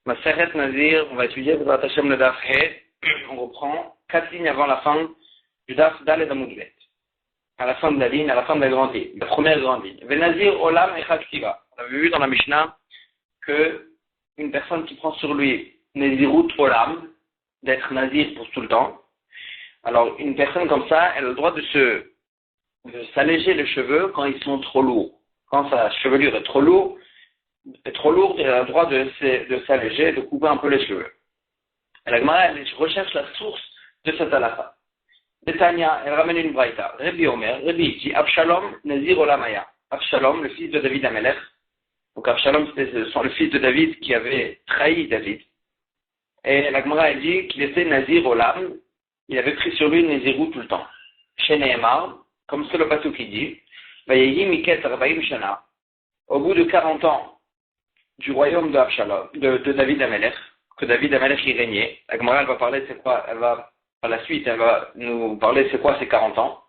Maseret Nazir, on va étudier Bezrat Hashem le Daf He. On reprend 4 lignes avant la fin du Daf Daled Amud Bet. À la fin de la ligne, à la fin de la grande ligne, la première grande ligne. Ve Nazir Olam Echad Ktiva. On avait vu dans la Mishnah que une personne qui prend sur lui Nazirut Olam, d'être Nazir pour tout le temps. Alors une personne comme ça, elle a le droit de s'alléger les cheveux quand ils sont trop lourds. Quand sa chevelure est trop lourde, elle a le droit de s'alléger, de couper un peu les cheveux. Et la Gemara, elle recherche la source de cette halakha. Betania, elle ramène une braïta. Rabbi Omer, Rabbi dit, Abshalom Nazir Olamaya. Abshalom, le fils de David Amelech. Donc Abshalom, c'était le fils de David qui avait trahi David. Et la Gemara, elle dit qu'il était Nazir Olam. Il avait pris sur lui une Nazirut tout le temps. Chez Nehemar, comme c'est le pasuk qui dit, Vayehi Miket Arbaim Shana. Au bout de 40 ans, du royaume de Abshalom, de David Amelech, que David Amelech y régnait. La Gemara, elle va parler de c'est quoi, par la suite, elle va nous parler c'est quoi ces 40 ans.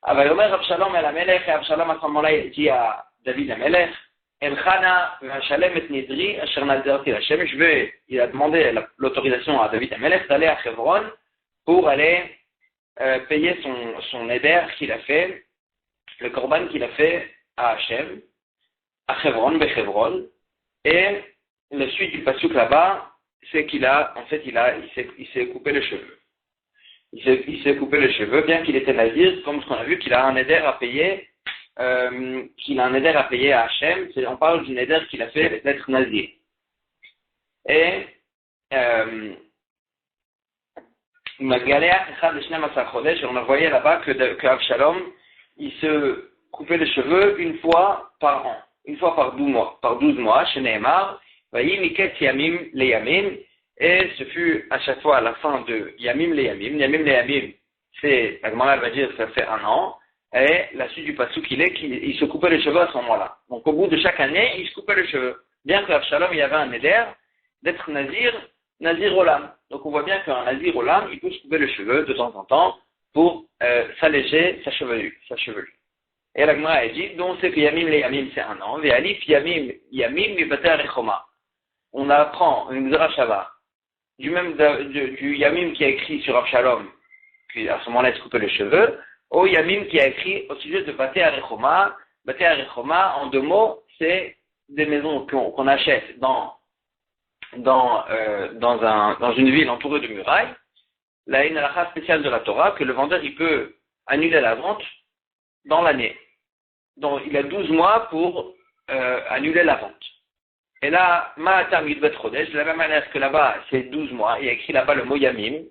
Avayomer Abshalom el Amelech, et Abshalom à ce moment-là, il dit à David Amelech, Elchana v'Hashalem et Nidri, Asher Nazirti Hashem, il a demandé l'autorisation à David Amelech d'aller à Hebron pour aller payer son éder qu'il a fait, le korban qu'il a fait à Hashem, à Hebron, Bechebron. Et la suite du pasuk là-bas, c'est qu'il s'est coupé les cheveux. Il s'est coupé les cheveux, bien qu'il était nazir, comme ce qu'on a vu, qu'il a un éder à payer, à Hachem. On parle d'une éder qu'il a fait d'être nazir. Et, on a voyé là-bas que Avshalom, il se coupait les cheveux une fois par an. Une fois par 12 mois, chez Nehemar, Vayi Miket Yamim le Yamim, et ce fut à chaque fois à la fin de Yamim le Yamim. Yamim le Yamim, c'est, la Gemara va dire, ça fait un an, et la suite du pasuk qu'il se coupait les cheveux à ce moment-là. Donc au bout de chaque année, il se coupait les cheveux. Bien que Avshalom, il y avait un éder d'être Nazir Olam. Donc on voit bien qu'un Nazir Olam, il peut se couper les cheveux de temps en temps pour s'alléger sa chevelure. Et la Gemara a dit, donc c'est que Yamim le Yamim c'est un an, et Alif Yamim Mibater Arechoma. On apprend une Gzerashava du Yamim qui a écrit sur Abshalom, puis à ce moment-là il se coupait les cheveux, au Yamim qui a écrit au sujet de Bater Arechoma. Bater Arechoma, en 2 mots, c'est des maisons qu'on achète dans une ville entourée de murailles. Là, il y a une halakha spéciale de la Torah que le vendeur il peut annuler la vente dans l'année. Donc, il a 12 mois pour annuler la vente. Et là, Ma'atam Yudbet Chodesh, de la même manière que là-bas, c'est 12 mois, il y a écrit là-bas le mot Yamim.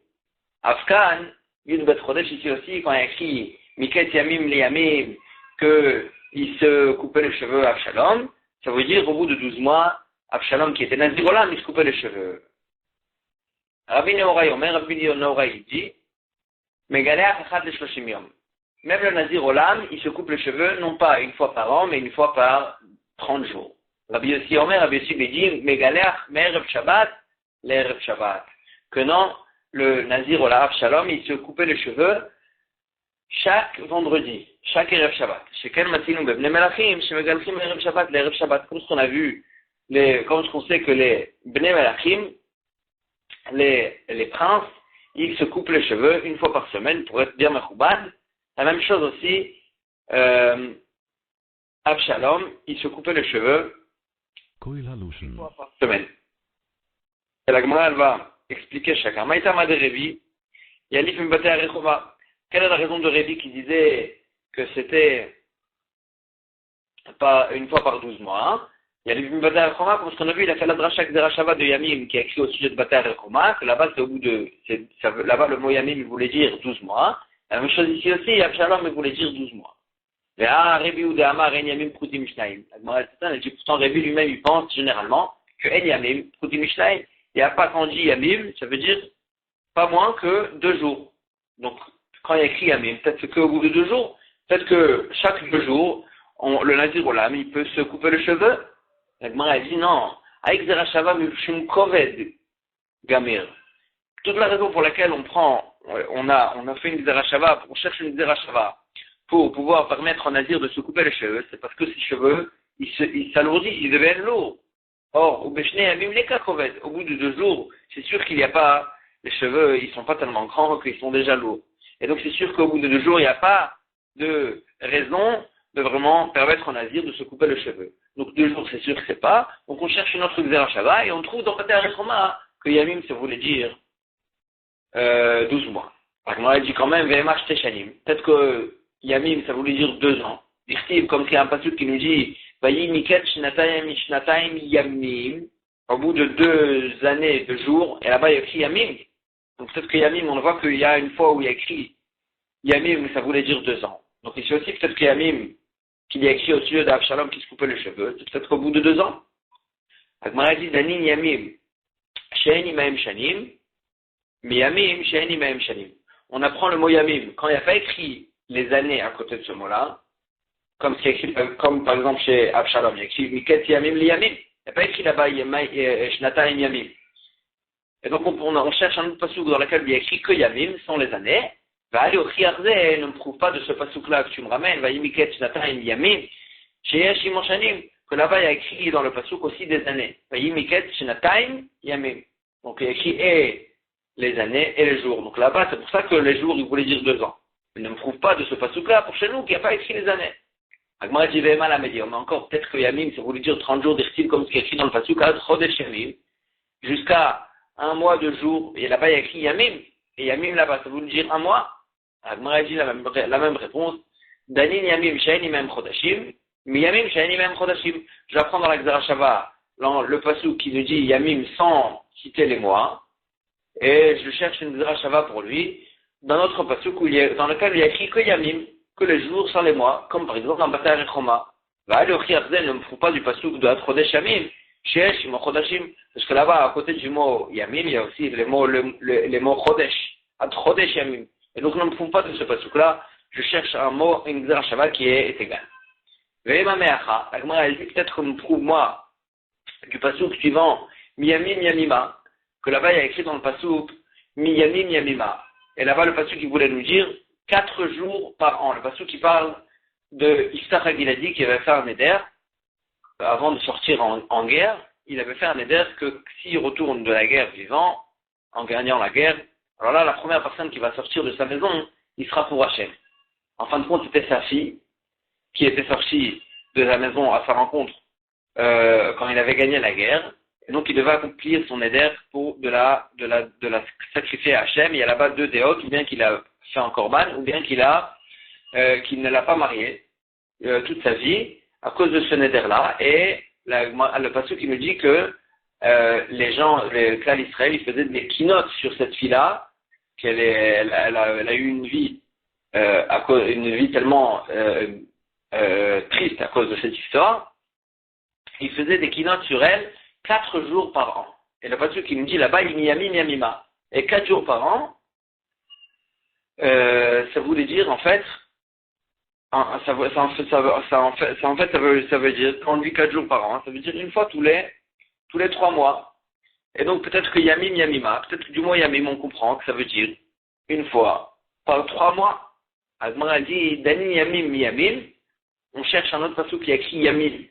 Afkan, Yudbet Chodesh, ici aussi, quand il y a écrit Miket Yamim le Yamim, qu'il se coupait les cheveux à Abshalom, ça veut dire au bout de 12 mois, Abshalom qui était Nazir Olam, il se coupait les cheveux. Rabbi Nehorai dit, Megaleach Echad le Shloshim Yom. Même le Nazir Olam, il se coupe les cheveux, non pas une fois par an, mais une fois par 30 jours. Rabbi Yossi dit, Megaleach Me'erev Shabbat, l'Erev Shabbat. Que non, le Nazir Olam, Shalom, il se coupait les cheveux chaque vendredi, chaque Erev Shabbat. Chez Ken Matinu Bebne Melachim, chez Megalchim Erev Shabbat, l'Erev Shabbat. Comme ce qu'on a vu, comme ce qu'on sait que les Bne Melachim, les princes, ils se coupent les cheveux une fois par semaine pour être bien mechoubad. La même chose aussi, Abshalom, il se coupait les cheveux une fois par semaine. Et la Gemara, elle va expliquer chacun. Maïtama de Révi, Yalif Mbate Arechoma. Quelle est la raison de Révi qui disait que c'était pas une fois par 12 mois? Yalif Mbate Arechoma, comme ce qu'on a vu, il a fait la dracha Gzerashava de Yamim qui a écrit au sujet de Bate Arechoma, que là-bas, là-bas le mot Yamim voulait dire 12 mois. La même chose ici aussi, Abshalom voulait dire 12 mois. Et Rébi ou de Amar, Enyamim, Prouti Mishnaim. Elle dit pourtant, Rébi lui-même, il pense généralement que Enyamim, Prouti Mishnaim, il n'y a pas quand on dit Yamim, ça veut dire pas moins que 2 jours. Donc, quand il y a écrit Yamim, peut-être qu'au bout de 2 jours, peut-être que chaque 2 jours, le Nazir Olam, il peut se couper les cheveux. La Gemara, elle dit non, Aïk Zerashava, Mishum Koved, Gamir. Toute la raison pour laquelle on a fait une Gzerashava, on cherche une Gzerashava pour pouvoir permettre au Nazir de se couper les cheveux, c'est parce que ses cheveux, ils s'alourdissent, ils deviennent lourds. Or, au Beshne Yamim Leka Koved, au bout de 2 jours, c'est sûr qu'il n'y a pas, les cheveux, ils sont pas tellement grands qu'ils sont déjà lourds. Et donc c'est sûr qu'au bout de 2 jours, il n'y a pas de raison de vraiment permettre au nazir de se couper le cheveu. Donc 2 jours, c'est sûr que c'est pas. Donc on cherche une autre Xera Shava et on trouve dans Pater Rechoma que Yamim, ça voulait dire 12 mois. Alors elle dit quand même VMH Teshanim. Peut-être que Yamim, ça voulait dire 2 ans. Dirtiv, comme qu'il y a un passage qui nous dit Vayi Miket Shnatayim Shnatayim Yamim. Au bout de 2 années, 2 jours, et là-bas il y a écrit Yamim. Donc peut-être que Yamim, on voit qu'il y a une fois où il y a écrit Yamim, ça voulait dire 2 ans. Donc ici aussi, peut-être que Yamim, qu'il y a écrit au sujet d'Abshalom qui se coupait les cheveux, c'est peut-être qu'au bout de 2 ans. Agmara dit Danin Yamim, She'en Imaim Shanim, mais Yamim, She'en Imaim Shanim. On apprend le mot Yamim. Quand il n'y a pas écrit les années à côté de ce mot-là, comme par exemple chez Abshalom, il y a écrit Miket Yamim li Yamim. Il n'y a pas écrit là-bas Shnatayim Yamim. Et donc on cherche un autre passouk dans lequel il y a écrit que Yamim sont les années. Va aller au Chiarze, ne me prouve pas de ce passouk-là que tu me ramènes. Va Yimiket Shnatayim Yamim. Chez Yeshimon Shanim. Que là-bas il y a écrit dans le passouk aussi des années. Va Yimiket Shnatayim Yamim. Donc il y a écrit et les années et les jours. Donc là-bas c'est pour ça que les jours il voulait dire 2 ans. Il ne me prouve pas de ce passouk-là pour chez nous qu'il n'y a pas écrit les années. Agmara dit mal à me dire, mais encore peut-être que Yamim, ça voulait dire 30 jours d'Irtil comme ce qui est écrit dans le Pasuk, Chodesh Yamim, jusqu'à 1 mois, 2 jours, et là-bas il y a écrit Yamim, et Yamim là-bas, ça voulait dire 1 mois. Agmara dit la même réponse, Danin Yamim, Shaini Mem Chodashim, mais Yamim, Shaini Mem Chodashim. Je vais prendre dans la Xera Shava, le Pasuk qui nous dit Yamim sans citer les mois, et je cherche une Xera Shava pour lui, dans notre Pasuk dans lequel il y a écrit que Yamim, que les jours sans les mois, comme par exemple dans Pater Rechoma. Va aller au Chiarzen, ne me fout pas du passouk de Chodesh Yamim, Sheesh Imo Chodashim, parce que là-bas, à côté du mot Yamim, il y a aussi les mots Chodesh, Chodesh Yamim. Et donc, ne me fout pas de ce passouk-là, je cherche un mot, une Xera Shava qui est égal. Ve'ema Me'acha, la Gemara elle dit peut-être qu'on me prouve, moi, du passouk suivant, Miyamim Yamima, que là-bas, il y a écrit dans le passouk, Miyamim Yamima. Et là-bas, le passouk, il voulait nous dire, 4 jours par an. Le passouk qui parle de Yiftach HaGiladi qui avait fait un éder avant de sortir en guerre. Il avait fait un éder que s'il retourne de la guerre vivant, en gagnant la guerre, alors là, la première personne qui va sortir de sa maison, il sera pour Hachem. En fin de compte, c'était sa fille qui était sortie de la maison à sa rencontre quand il avait gagné la guerre. Et donc, il devait accomplir son éder pour de la sacrifier à Hachem. Il y a là-bas 2 déotes, ou bien qu'il a fait en korban, ou bien qu'il ne l'a pas marié toute sa vie à cause de ce néder-là. Et le passouk qui nous dit que les clans d'Israël, ils faisaient des keynotes sur cette fille-là, qu'elle a eu une vie tellement triste à cause de cette histoire. Ils faisaient des keynotes sur elle 4 jours par an. Et le passouk qui nous dit là-bas, il Yamim Yamima. Et 4 jours par an, ça voulait dire en fait, ça veut dire, quand on dit 4 jours par an, ça veut dire une fois tous les 3 mois. Et donc peut-être que Yamim Yamima, peut-être que du mot Yamim on comprend que ça veut dire une fois par 3 mois. Agmara dit Danin Yamim Yamim, on cherche un autre passouk qui a écrit Yamim.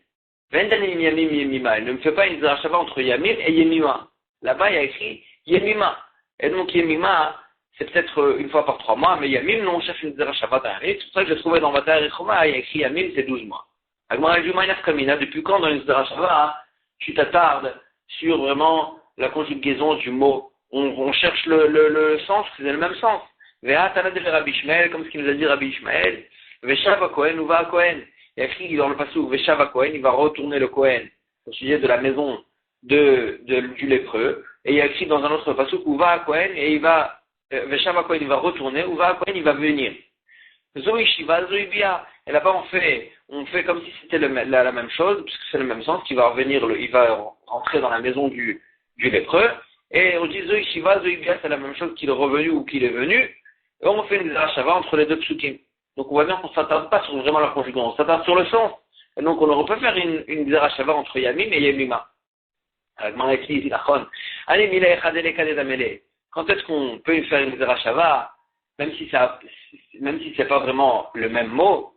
Ven Danin Yamim Yamima, il ne me fait pas une Xera Shava entre Yamim et Yemima. Là-bas il y a écrit Yemima. Et donc Yemima, c'est peut-être une fois par 3 mois, mais Yamim, non, on cherche une Xera Shava d'Arit. C'est pour ça que j'ai trouvé dans Pater Rechoma, il y a écrit Yamim, c'est 12 mois. Agmara dit Maïnaf Kamina, depuis quand dans une Xera Shava, tu t'attardes sur vraiment la conjugaison du mot. On cherche le sens, c'est le même sens. Ve'a Tanad de Rabbi Ishmael, comme ce qu'il nous a dit Rabbi Ishmael. Veshav Kohen ou va Kohen. Il y a écrit dans le passouk Veshav Kohen, il va retourner le Kohen au sujet de la maison du lépreux. Et il y a écrit dans un autre passouk où va Kohen et il va Veshav Kohen il va retourner, ou va Kohen il va venir. Zoï Shiva, Zoï Bia. Et là-bas on fait comme si c'était la même chose, puisque c'est le même sens, qu'il va revenir, il va rentrer dans la maison du lépreux. Et on dit Zoï Shiva, Zoï Bia, c'est la même chose qu'il est revenu ou qu'il est venu. Et on fait une Xera Shava entre les 2 psukim. Donc on voit bien qu'on ne s'attarde pas sur vraiment la conjugaison, on s'attarde sur le sens. Et donc on aurait pu faire une Xera Shava entre Yamim et Yemima. Quand est-ce qu'on peut faire une Xera Shava, même si c'est pas vraiment le même mot,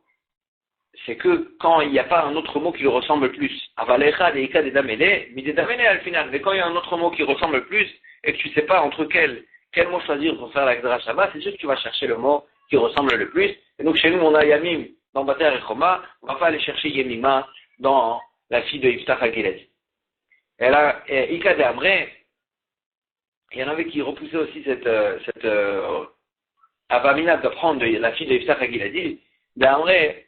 c'est que quand il n'y a pas un autre mot qui lui ressemble plus. Avalecha, Deika, Dedamele, Midedamele al final. Mais quand il y a un autre mot qui ressemble plus et que tu ne sais pas entre quel mot choisir pour faire la Gzera Shabbat, c'est sûr que tu vas chercher le mot qui ressemble le plus. Et donc chez nous, on a Yamim dans Bater et Choma, on ne va pas aller chercher Yemima dans la fille de Yiftach HaGiladi. Et là, Ika de Amré, il y en avait qui repoussaient aussi cette Avamina de prendre la fille de Yiftach HaGiladi. De Amré,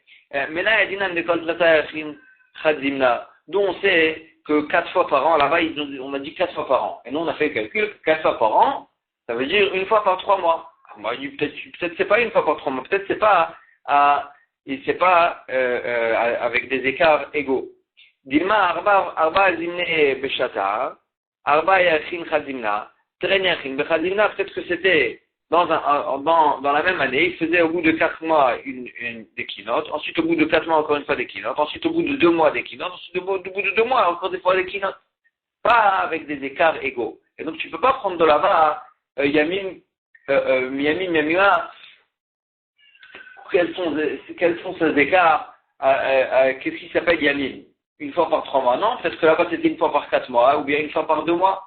Mena Yadinan de Kol Tlata Yachim Chadzimna, d'où on sait que 4 fois par an, là-bas, on a dit 4 fois par an. Et nous, on a fait le calcul, 4 fois par an, ça veut dire une fois par 3 mois. On m'a dit, peut-être c'est pas une fois par 3 mois, peut-être c'est pas avec des écarts égaux. Dilma arba zimne beshata, arba yachin chazimna, tren yachin bechazimna, peut-être que c'était dans la même année, il faisait au bout de 4 mois des keynotes, ensuite au bout de 4 mois encore une fois des keynotes, ensuite au bout de 2 mois des keynotes, ensuite au bout de 2 mois encore des fois des keynotes. Pas avec des écarts égaux. Et donc tu peux pas prendre de là-bas, Yamim, Yamima, quels sont ces écarts, qu'est-ce qui s'appelle Yamim? Une fois par 3 mois? Non, peut-être que là-bas c'était une fois par 4 mois, ou bien une fois par 2 mois.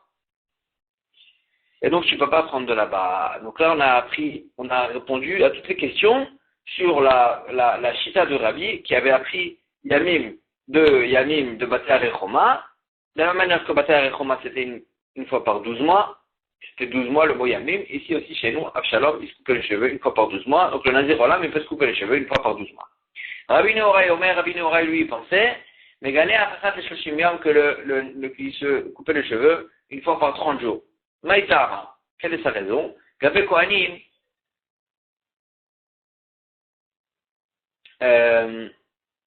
Et donc, tu ne peux pas prendre de là-bas. Donc là, on a répondu à toutes les questions sur la Shita de Rabbi, qui avait appris Yamim de Bater et Choma. De la même manière que Bater et Choma, c'était une fois par 12 mois. C'était 12 mois le mot Yamim. Ici aussi, chez nous, Avshalom, il se coupait les cheveux une fois par 12 mois. Donc le Nazir Olam, il peut se couper les cheveux une fois par 12 mois. Rabbi Nehorai, lui, il pensait, mais gagner à Chachat et Shoshim Yom, que qu'il se coupait les cheveux une fois par 30 jours. Maïtara, quelle est sa raison? Gabé Kohanim,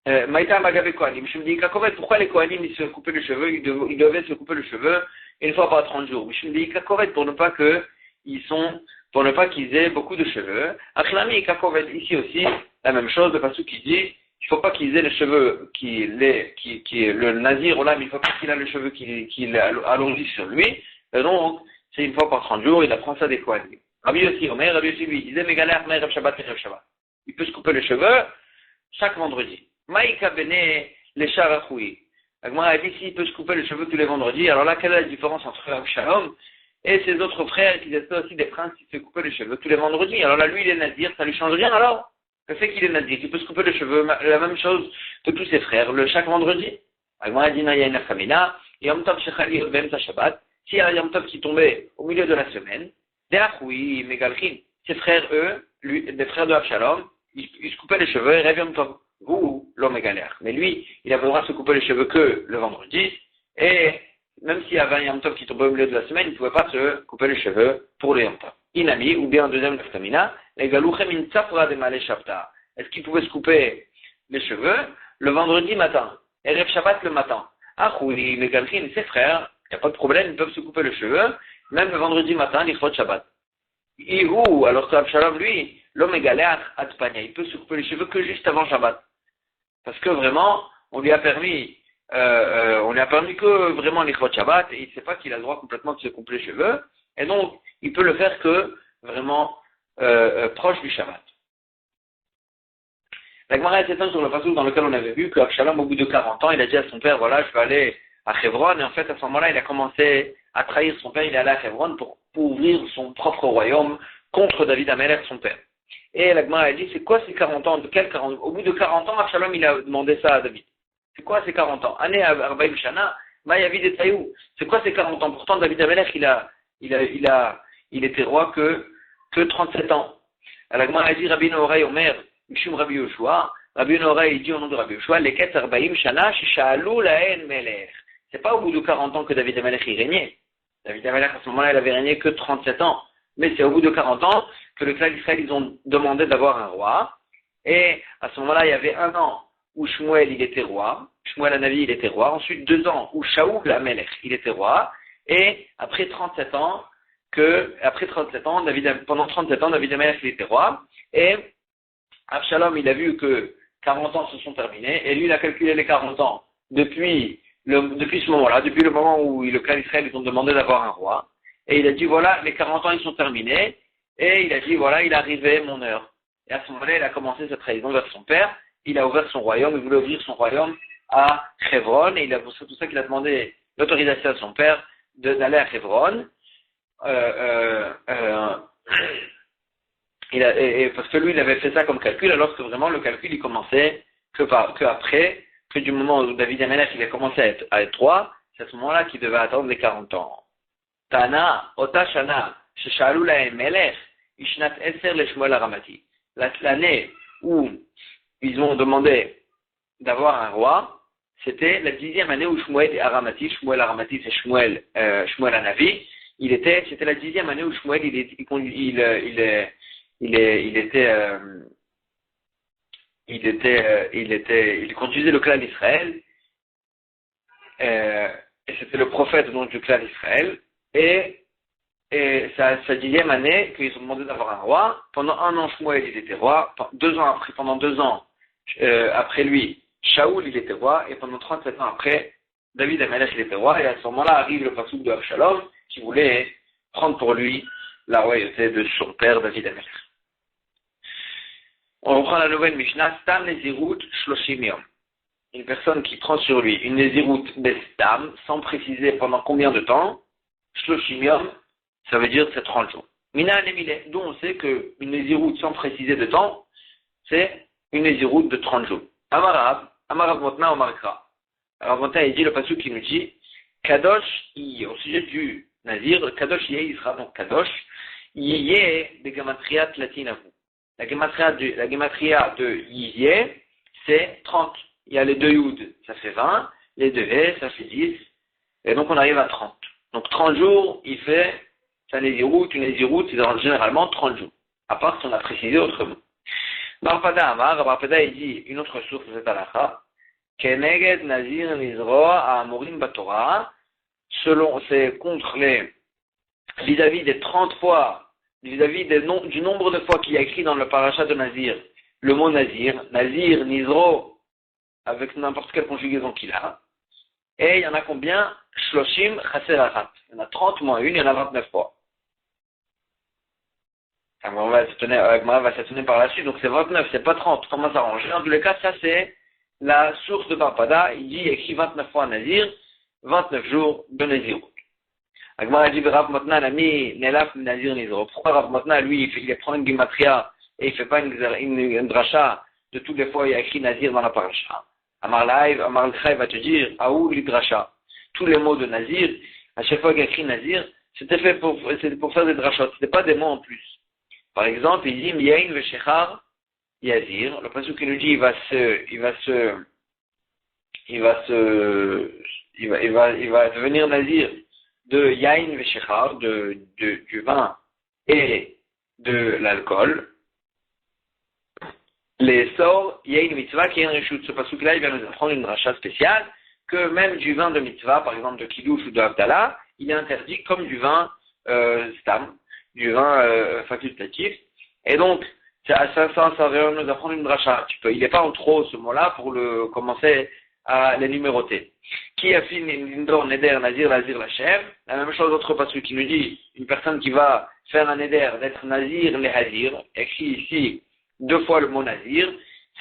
Maïtara Gabé Kohanim. Je me dis, pourquoi les Kohanim ils se coupaient les cheveux, ils devaient se couper les cheveux une fois par 30 jours. Je me dis, pour ne pas qu'ils aient beaucoup de cheveux. Achlami Kakovet, ici aussi, la même chose, le passage qui dit, il ne faut pas qu'ils aient les cheveux le Nazir, il ne faut pas qu'il ait les cheveux qui allongissent sur lui. Et donc, c'est une fois par 30 jours, il apprend ça des Kohanim. Rabbi aussi, lui, il disait, Shabbat. Il peut se couper les cheveux chaque vendredi. Maïka Bene, les Sharachoui. Agmara a dit, s'il peut se couper les cheveux tous les vendredis, alors là, quelle est la différence entre Avshalom et ses autres frères qui étaient aussi des princes qui se coupaient les cheveux tous les vendredis? Alors là, lui, il est Nazir, ça lui change rien alors? Le fait qu'il est Nazir, il peut se couper les cheveux, la même chose que tous ses frères, chaque vendredi. Agmara a dit, Naya Nafkamina, et Yom Tov Shechali Ben Shabbat. S'il y a un Yom Tov qui tombait au milieu de la semaine, Deachoui, Megalchin, ses frères, eux, des frères de Avshalom, ils se coupaient les cheveux et rêvaient Yom Tov. Vous, l'homme est galère. Mais lui, il avait le droit de se couper les cheveux que le vendredi, et même s'il y avait un Yom Tov qui tombait au milieu de la semaine, il ne pouvait pas se couper les cheveux pour le Yom Tov. Inami, ou bien un deuxième Naftamina, les Galouchem in Tzafra de Malé Shabta. Est-ce qu'il pouvait se couper les cheveux le vendredi matin, et Rev Shabbat le matin? Achoui, Megalchin, ses frères, il n'y a pas de problème, ils peuvent se couper les cheveux, même le vendredi matin, l'Ichot Shabbat. Ihu, alors que Avshalom, lui, l'homme est galère, Atpania, il peut se couper les cheveux que juste avant Shabbat. Parce que vraiment, on lui a permis que vraiment l'Ichot Shabbat, et il ne sait pas qu'il a le droit complètement de se couper les cheveux, et donc, il peut le faire que vraiment proche du Shabbat. La Gemara est éteinte sur le passage dans lequel on avait vu qu'Avshalom, au bout de 40 ans, il a dit à son père, voilà, je vais aller à Hebron, et en fait, à ce moment-là, il a commencé à trahir son père, il est allé à Hebron pour ouvrir son propre royaume contre David Amelech, son père. Et la Gemara a dit, c'est quoi ces 40 ans? Au bout de 40 ans, Avshalom, il a demandé ça à David. C'est quoi ces 40 ans? Année Arbaïm Shana, Mayavid et Taïou. C'est quoi ces 40 ans? Pourtant, David Amelech, il était roi que 37 ans. La Gemara a dit, Rabbi Norai Omer, Mishum Rabbi Yoshua. Rabbi Norai, il dit au nom de Rabbi Yoshua, Leket Arbaïm Shana, Shisha'alou Laen Melech. C'est pas au bout de 40 ans que David Amelech il régnait. David Amelech, à ce moment-là, il avait régné que 37 ans. Mais c'est au bout de 40 ans que le clan d'Israël, ils ont demandé d'avoir un roi. Et à ce moment-là, il y avait 1 an où Shmuel, il était roi. Shmuel Hanavi, il était roi. Ensuite, 2 ans où Shaoul Amelech, il était roi. Et après 37 ans, pendant 37 ans, David Amelech, il était roi. Et Avshalom, il a vu que 40 ans se sont terminés. Et lui, il a calculé les 40 ans depuis ce moment-là, depuis le moment où le clan d'Israël, ils ont demandé d'avoir un roi. Et il a dit, voilà, les 40 ans, ils sont terminés. Et il a dit, voilà, il est arrivé mon heure. Et à ce moment-là, il a commencé sa trahison vers son père. il a ouvert son royaume, il voulait ouvrir son royaume à Hebron, et c'est pour ça qu'il a demandé l'autorisation à son père d'aller à Hebron. Parce que lui, il avait fait ça comme calcul, alors que vraiment le calcul, il commençait que du moment où David Amelech, il a commencé à être roi, c'est à ce moment-là qu'il devait attendre les 40 ans. Tana, Ota Shana, Sheshalou Lahem Melech, Ishnat Eser le Shmuel Aramati. L'année où ils ont demandé d'avoir un roi, c'était la 10e année où Shmuel Aramati c'est Shmuel Hanavi, c'était la 10e année où Shmuel il conduisait le clan d'Israël, et c'était le prophète donc du clan d'Israël, et sa 10e année qu'ils ont demandé d'avoir un roi. Pendant un an, Shmuel il était roi, pendant 2 ans après lui, Shaoul il était roi, et pendant 37 ans après, David Amelech il était roi, et à ce moment-là arrive le passouk de Avshalom, qui voulait prendre pour lui la royauté de son père David Amelech. On reprend la nouvelle Mishnah, Stam Nezirut Shloshim Yom. Une personne qui prend sur lui une Nezirut Bestam, sans préciser pendant combien de temps, Shloshim Yom, ça veut dire c'est 30 jours. Mina Anemile, d'où on sait qu'une Nezirut sans préciser de temps, c'est une Nezirut de 30 jours. Amarav Motna Omarkra. Alors Motna il dit le passage qui nous dit, Kadosh Iye, au sujet du Nazir, Kadosh Iye, il sera donc Kadosh, Iye de Gematriat Latinavu. La gematria de Yiyeh, c'est 30. Il y a les 2 Youd, ça fait 20, les 2 He, ça fait 10, et donc on arrive à 30. Donc 30 jours, il fait sa Nézirut, une Nézirut, c'est généralement 30 jours, à part si on a précisé autrement. Barpada il dit une autre source de cette halakha, Keneged Nazir Nizroa à Amorim Batora, c'est contre vis-à-vis des 30 fois, vis-à-vis du nombre de fois qu'il y a écrit dans le parasha de Nazir, le mot Nazir, Nizro, avec n'importe quelle conjugaison qu'il a. Et il y en a combien? Shloshim Chaser Achat. Il y en a 30 moins 1, il y en a 29 fois. On va s'étonner par la suite, donc c'est 29, c'est pas 30. Comment s'arranger? En tous les cas, ça c'est la source de Barpada. Il dit, il écrit 29 fois Nazir, 29 jours de Nazirut. Agmara dit, Rav Motna l'a mis Nelaf Nazir Nizro. Pourquoi Rav Motna, lui, il prend une gematria et il fait pas une dracha de toutes les fois où il y a écrit Nazir dans la paracha? Amar L'Chaï va te dire, Aou l'idracha. Tous les mots de Nazir, à chaque fois qu'il y a écrit Nazir, c'était pour faire des drachot, c'était pas des mots en plus. Par exemple, il dit, Miyain Veshechar Yazir. Le passage qui nous dit, il va devenir Nazir de Yain Veshechar, du vin et de l'alcool. Les sorts, Yain Mitzvah, qui est un reshut. Ce passage-là, il va nous apprendre une dracha spéciale, que même du vin de Mitzvah, par exemple de Kiddush ou de Havdalah, il est interdit comme du vin Stam, du vin facultatif. Et donc, ça va nous apprendre une dracha. Il n'est pas en trop ce mot-là pour commencer à les numéroter. Qui a fait Nindor, Neder, Nazir, Nazir, Lachem? La même chose d'autre parce qui nous dit une personne qui va faire un Neder d'être Nazir, les Hazir, écrit ici 2 fois le mot Nazir,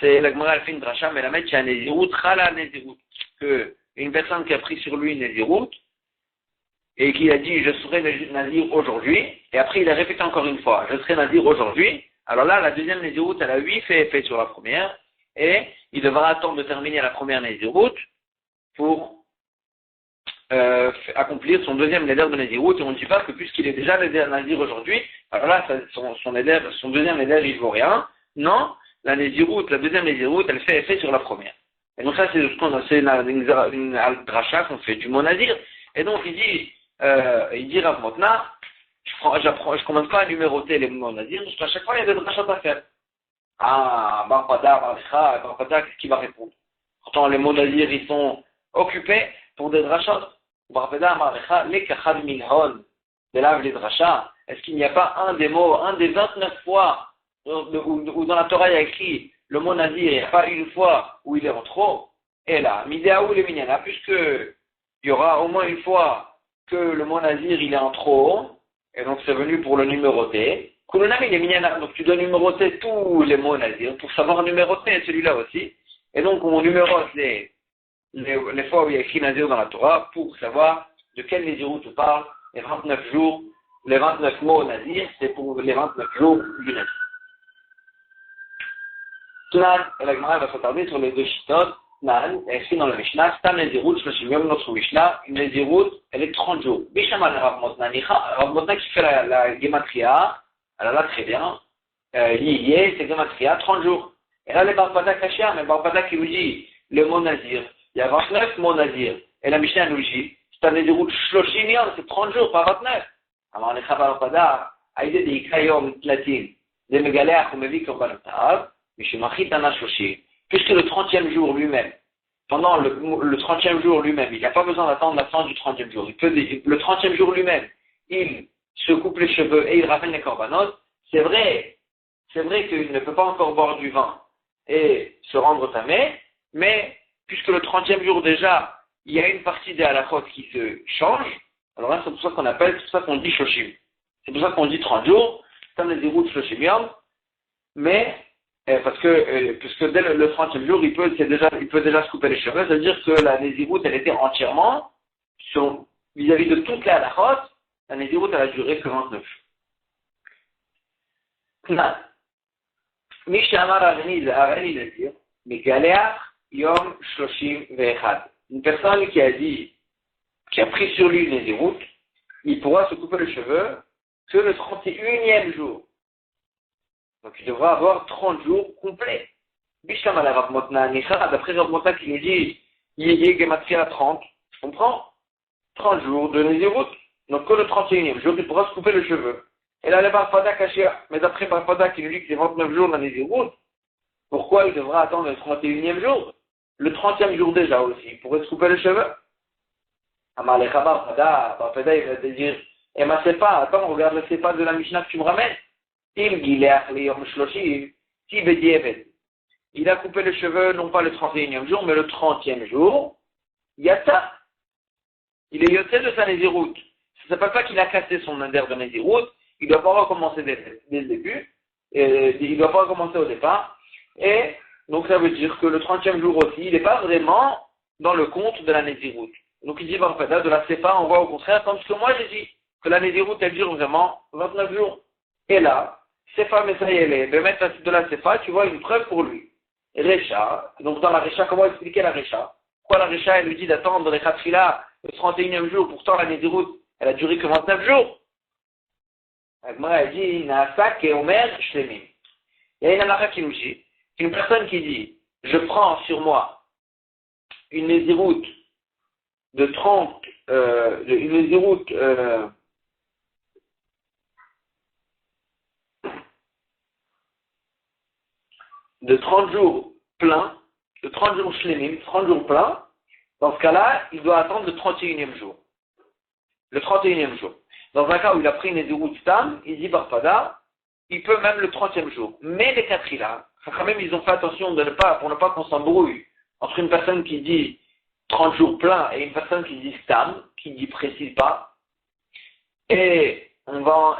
c'est la Gemara fait une dracha, mais la mettre chez un Nezirut, Chala Nezirut. Que une personne qui a pris sur lui une Nezirut, et qui a dit je serai Nazir aujourd'hui, et après il a répété encore une fois, je serai Nazir aujourd'hui. Alors là, la deuxième Nezirut, elle a 8 fait effet sur la première, et il devra attendre de terminer la première Nezirut pour accomplir son deuxième Neder de Nezirut, et on ne dit pas que puisqu'il est déjà Nazir aujourd'hui, alors là, son deuxième Neder, il ne vaut rien. Non, la deuxième Nezirut, elle fait effet sur la première. Et donc ça, c'est une dracha qu'on fait du mot Nazir. Et donc il dit Rav Motna, je commence pas à numéroter les mots Nazir, parce qu'à chaque fois, il y a des drachas à faire. Ah, Barpada, qu'est-ce qu'il va répondre? Pourtant, les mots Nazir, ils sont occupés pour des drachas. Barpada, Marcha, les Kachad Minhon, de là, les drachas. Est-ce qu'il n'y a pas un des mots, un des 29 fois où dans la Torah il y a écrit le mot Nazir, il n'y a pas une fois où il est en trop? Et là, Midéaou les Minyana, puisque il y aura au moins une fois que le mot Nazir il est en trop, et donc c'est venu pour le numéroter, Kulunam, il est mignana. Donc, tu dois numéroter tous les mots nazir pour savoir numéroter celui-là aussi. Et donc, on numérote les fois où il y a écrit nazir dans la Torah pour savoir de quel nazirut tu parles, les 29 jours, les 29 mots nazir, c'est pour les 29 jours du nazir. Tnan, et la Gemara va s'attarder sur les deux shittot. Tnan, écrit dans le Mishnah, Stam nazirut, même notre Mishnah, une nazirut, elle est 30 jours. Bishama le Rav Motna, Rav Motna qui fait la gematria, elle a là très bien, lié, c'est gematria, 30 jours. Et là, les Barpada Kashia, mais Barpada qui nous dit, le mot nazir, il y a 29 mots nazir. Et la Mishnah nous dit, c'est un nazirut shloshim, c'est 30 jours, pas 29. Alors, les Barpada, aïdé des Ikayom, Tlatin, des Megaleach, ou Mevik, Orbanotav, puisque le 30e jour lui-même, pendant le 30e jour lui-même, il n'a pas besoin d'attendre la fin du 30e jour. Le 30e jour lui-même, il se coupe les cheveux et il ramène les korbanot. C'est vrai qu'il ne peut pas encore boire du vin et se rendre tamé, mais puisque le 30e jour déjà, il y a une partie des halachot qui se change, alors là c'est pour ça c'est pour ça qu'on dit shoshim. C'est pour ça qu'on dit 30 jours, c'est un des routes shoshim yom, mais parce que puisque dès le 30e jour, il peut déjà se couper les cheveux, ça veut dire que la Nézirut, elle était entièrement vis-à-vis de toutes les halachot, la Nézirut, elle a duré que 29 jours. Mishamar Areni Nazir, Megaleach Yom Shloshim Ve'echad. Une personne qui a pris sur lui une Nézirut, il pourra se couper les cheveux que le 31e jour. Donc il devra avoir 30 jours complets. Bisham ala Rav Motna Nicha, d'après Rav Motna qui nous dit, Yéyé Gematria 30, je comprends, 30 jours de Nézirut, donc que le 31e jour, il pourra se couper les cheveux. Et là, le Barpada Kashia, mais d'après Barpada qui nous dit que c'est 29 jours de Nézirut, pourquoi il devra attendre le 31e jour? Le 30e jour déjà aussi, il pourrait se couper les cheveux. Amalecha Barpada, il va te dire, eh ma sepa, attends, regarde le sepa de la Mishnah que tu me ramènes. Il a coupé les cheveux, non pas le 31e jour, mais le 30e jour. Yata. Il est yoté de sa Nézirut. Ça ne s'appelle pas qu'il a cassé son nader de Nézirut. Il ne doit pas recommencer dès le début. Il ne doit pas recommencer au départ. Et donc ça veut dire que le 30e jour aussi, il n'est pas vraiment dans le compte de la Nézirut. Donc il dit, de la Sepa, on voit au contraire, comme ce que moi j'ai dit, que la Nézirut, elle dure vraiment 29 jours. Et là, Sefa Mesayele, le maître de la Sefa, tu vois une preuve pour lui. Recha, donc dans la Recha, comment expliquer la Recha? Pourquoi la Recha, elle lui dit d'attendre les Khatfila le 31e jour, pourtant la Nézirut, elle a duré que 29 jours. Agmara, elle dit, Naasak et Omer Shlemim. Il y a une halakha qui nous dit, une personne qui dit, je prends sur moi une Nézirut de 30, une Nézirut, de 30 jours pleins, de 30 jours shlemim, 30 jours pleins, dans ce cas-là, il doit attendre le 31e jour. Le 31e jour. Dans un cas où il a pris une Nézirut Stam, il dit Barpada, il peut même le 30e jour. Mais les Katrila, quand même, ils ont fait attention pour ne pas qu'on s'embrouille entre une personne qui dit 30 jours pleins et une personne qui dit Stam, qui dit précise pas. Et on va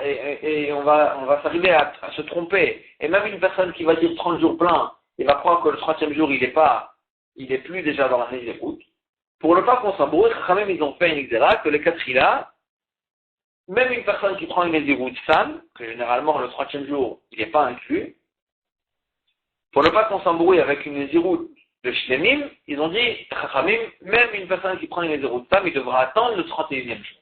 s'arriver à se tromper. Et même une personne qui va dire 30 jours pleins, il va croire que le 30e jour, il est plus déjà dans la Nézirut. Pour ne pas qu'on s'embrouille, quand même, ils ont fait une exéra que les Katrila, même une personne qui prend une Nézirut Sam, que généralement le 30e jour, il n'est pas inclus, pour ne pas qu'on s'embrouille avec une Nézirut de Shlemim, ils ont dit, même une personne qui prend une Nézirut Sam, il devra attendre le 31e jour.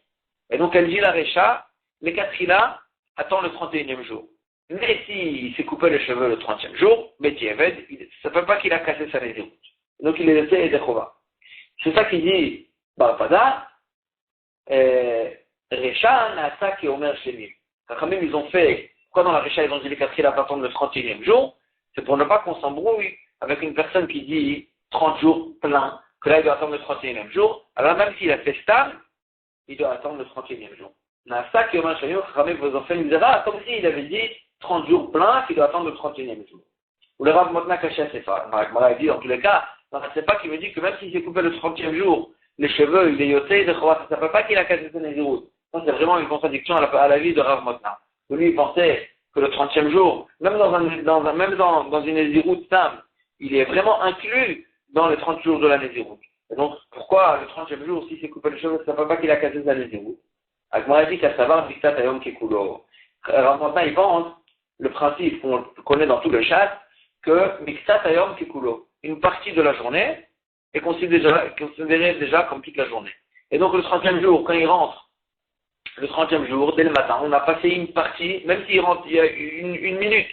Et donc elle dit la Recha, les Katrila attendent le 31e jour. Mais s'il s'est coupé les cheveux le 30e jour, Beti Eved, ça ne peut pas qu'il a cassé sa Nézirut. Donc il est laissé Edechova. C'est ça qu'il dit, Barpada, Recha, Nasa, qui Omer Shlemim. Quand même ils ont fait, pourquoi dans la Recha ils ont dit les Katrila attendent le 31e jour? C'est pour ne pas qu'on s'embrouille avec une personne qui dit 30 jours plein, que là il doit attendre le 31e jour. Alors même s'il a fait stable, il doit attendre le 31e jour. Nasa qui Omer Shlemim, Chachamim vous en fait une zera, comme s'il avait dit 30 jours plein qu'il doit attendre le 31e jour. Ou le Rav Motna Kashia Sefa. Il dit dans tous les cas, c'est pas qu'il me dit que même s'il s'est coupé le 30e jour, les cheveux, il est yoté, ça ne peut pas qu'il a cassé sa Nézirut. Ça c'est vraiment une contradiction à la vie de Rav Motna. Lui il pensait que le 30e jour, même dans une Néziroute simple, il est vraiment inclus dans les 30 jours de la Néziroute. Et donc, pourquoi le 30e jour, si c'est coupé le cheveu, ça ne veut pas qu'il a cassé sa Néziroute? Agmara dit qu'à savoir, Miktat Ayom Kekulo. Ramontin, il pense, le principe qu'on connaît dans tout le chat, que Miktat Ayom Kekulo, une partie de la journée, est considérée déjà comme toute la journée. Et donc, le 30e jour, quand il rentre, le 30e jour, dès le matin, on a passé une partie, même s'il rentre, il y a une minute,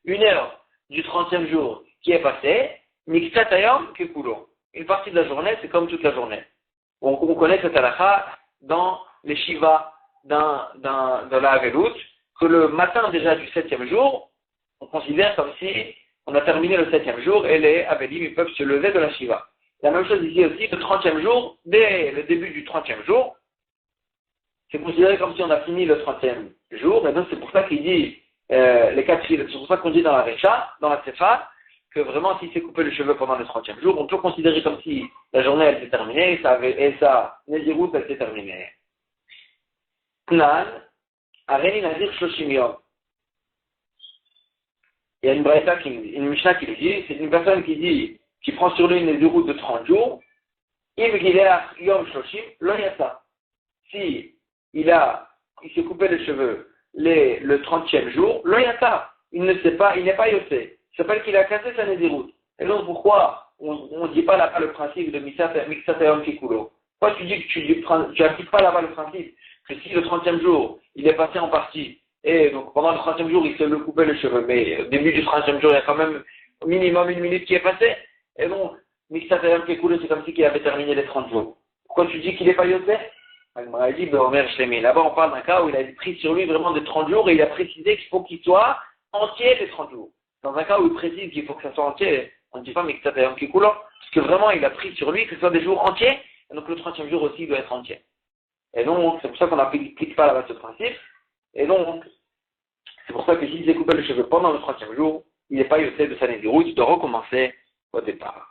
une heure du 30e jour qui est passée, Miktat Ayom Kekulo. Une partie de la journée, c'est comme toute la journée. On connaît cette halakha dans les shivas de la Avelout, que le matin déjà du 7e jour, on considère comme si on a terminé le 7e jour et les Avelim ils peuvent se lever de la shiva. La même chose ici aussi, le 30e jour, dès le début du 30e jour, c'est considéré comme si on a fini le 30e jour, et donc c'est pour ça qu'il dit, les 4 filles, c'est pour ça qu'on dit dans la Recha, dans la Sefa, que vraiment si c'est coupé les cheveux pendant le 30e jour, on peut considérer comme si la journée elle s'est terminée, et sa Nézirout elle s'est terminée. Knan, Areni Nazir Shloshim Yom. Il y a une Mishnah qui le dit, c'est une personne qui prend sur lui une Nézirout de 30 jours, Im Gileach Yom Shloshim, Lo Yasa. Si il s'est coupé les cheveux le 30e jour, Lo Yasa. Il n'est pas yossé. Ça s'appelle qu'il a cassé sa Nézirout. Et donc pourquoi on ne dit pas là-bas le principe de Miktat Ayom Kekulo? Pourquoi tu dis que tu n'appliques pas là-bas le principe que si le 30e jour, il est passé en partie, et donc pendant le 30e jour, il s'est coupé les cheveux, mais au début du 30e jour, il y a quand même au minimum une minute qui est passée, et donc Miktat Ayom Kekulo, c'est comme si il avait terminé les 30 jours. Pourquoi tu dis qu'il n'est pas yossé? Là-bas, on parle d'un cas où il a pris sur lui vraiment des 30 jours, et il a précisé qu'il faut qu'il soit entier les 30 jours. Dans un cas où il précise qu'il faut que ça soit entier, on ne dit pas Miktat Ayom Kekulo, parce que vraiment il a pris sur lui que ce soit des jours entiers, et donc le 30e jour aussi il doit être entier. Et donc c'est pour ça qu'on n'applique pas là-bas ce principe, et donc c'est pour ça que s'il s'est coupé les cheveux pendant le 30e jour, il n'est pas yossé de sa Nézirout, il doit recommencer au départ.